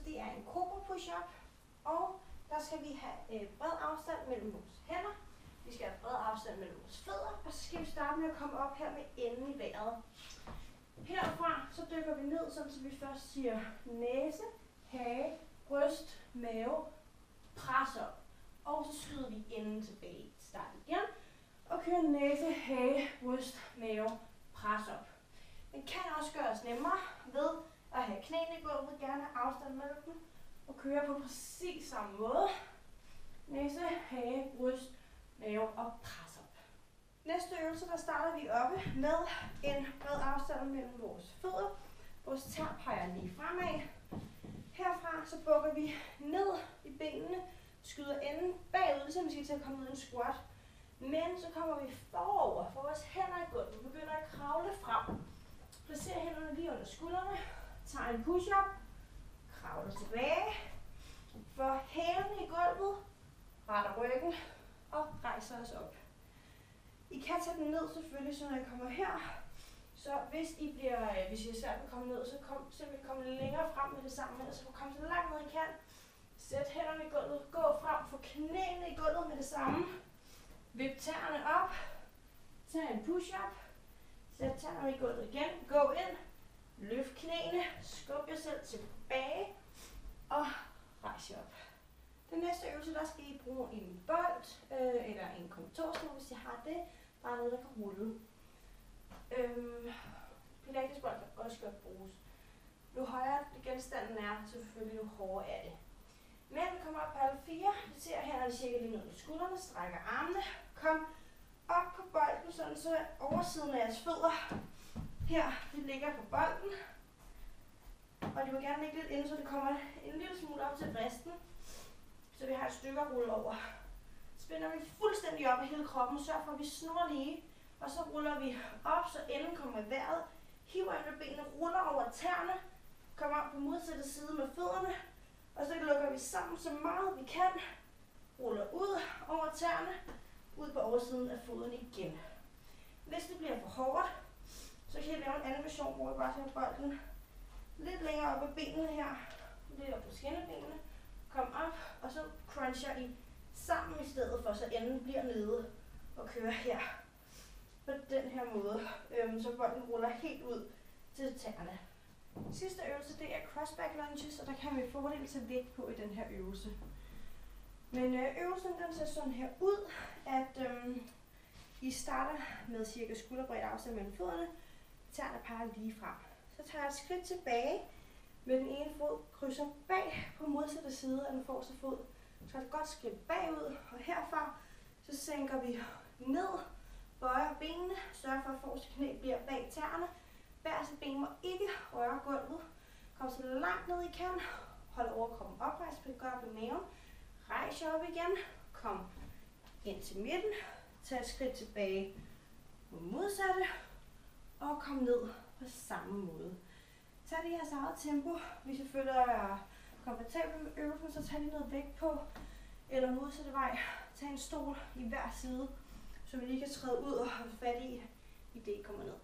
Det er en cobra push-up, og der skal vi have bred afstand mellem vores hænder. Vi skal have bred afstand mellem vores fødder, og så skal vi starte med at komme op her med enden i vejret. Herfra så dykker vi ned, så vi først siger næse, hage, bryst, mave, pres op. Og så skyder vi enden tilbage. Start igen. Og kører næse, hage, bryst, mave, pres op. Den kan også gøres nemmere ved at have knæene i gulvet, gerne afstand mellem dem, og køre på præcis samme måde. Næse, hage, bryst, mave og pres op. Næste øvelse, der starter vi oppe med en bred afstand mellem vores fødder. Vores tær peger lige fremad. Herfra så bukker vi ned i benene, skyder enden bagud, så vi skal til at komme ned i en squat. Men så kommer vi forover, for vores hænder i gulvet. Vi begynder at kravle frem. Placer hænderne lige under skuldrene. Tager en push-up. Kravler tilbage. Får hælene i gulvet. Retter ryggen. Og rejser os op. I kan tage den ned selvfølgelig, så når I kommer her. Så hvis I er svært at komme ned, så simpelthen komme længere frem med det samme. Altså kom så langt ned I kan. Sæt hænderne i gulvet. Gå frem. Få knæene i gulvet med det samme. Vip tæerne op. Tag en push-up. Sæt tæerne i gulvet igen. Gå ind. Løft knæene. Skub jer selv tilbage. Og rejs jer op. Den næste øvelse, der skal I bruge en bold eller en kontorstol, hvis I har det. Bare noget, der kan rulle. Pilatesbold kan også godt bruges. Jo højere genstanden er, selvfølgelig jo hårdere er det. Men vi kommer op på alle fire. Vi ser hænderne cirka lige ned på skuldrene. Strækker armene. Kom op på bolden, sådan så oversiden af jeres fødder her, det ligger på bolden. Og det vil gerne ligge lidt inde, så det kommer en lille smule op til vristen. Så vi har et stykke at rulle over. Spænder vi fuldstændig op i hele kroppen, sørg for at vi snurrer lige. Og så ruller vi op, så enden kommer i vejret. Hiver ind med benene, ruller over tæerne. Kommer op på modsatte side med fødderne. Og så lukker vi sammen så meget vi kan. Ruller ud over tæerne. Ud på oversiden af foden igen. Hvis det bliver for hårdt, så kan I lave en anden version, hvor I bare tager bolden lidt længere op ad benene her. Lidt op på skinnebenene. Kom op, og så cruncher I sammen i stedet for, så enden bliver nede og kører her. På den her måde, så bolden ruller helt ud til tæerne. Sidste øvelse, det er crossback lunges, og der kan vi fordele til vægt på i den her øvelse. Men øvelsen den ser sådan her ud, at I starter med cirka skulderbredt afstand mellem fødderne. Tæerne peger lige frem. Så tager jeg et skridt tilbage med den ene fod, krydser bag på modsatte side af den forreste fod. Så et godt skridt bagud, og herfra så sænker vi ned, bøjer benene, sørger for at forreste knæ bliver bag tæerne. Bagerste ben må ikke røre gulvet. Kom så langt ned I kan. Hold overkroppen oprejst, gør op i maven. Rejs jer op igen. Kom ind til midten. Tag et skridt tilbage på modsatte. Og kom ned på samme måde. Tag det i jeres eget tempo. Hvis I føler jer komfortabel med øvelsen, så tag lige noget vægt på. Eller modsatte vej. Tag en stol i hver side, så vi lige kan træde ud og have fat i det I kommer ned.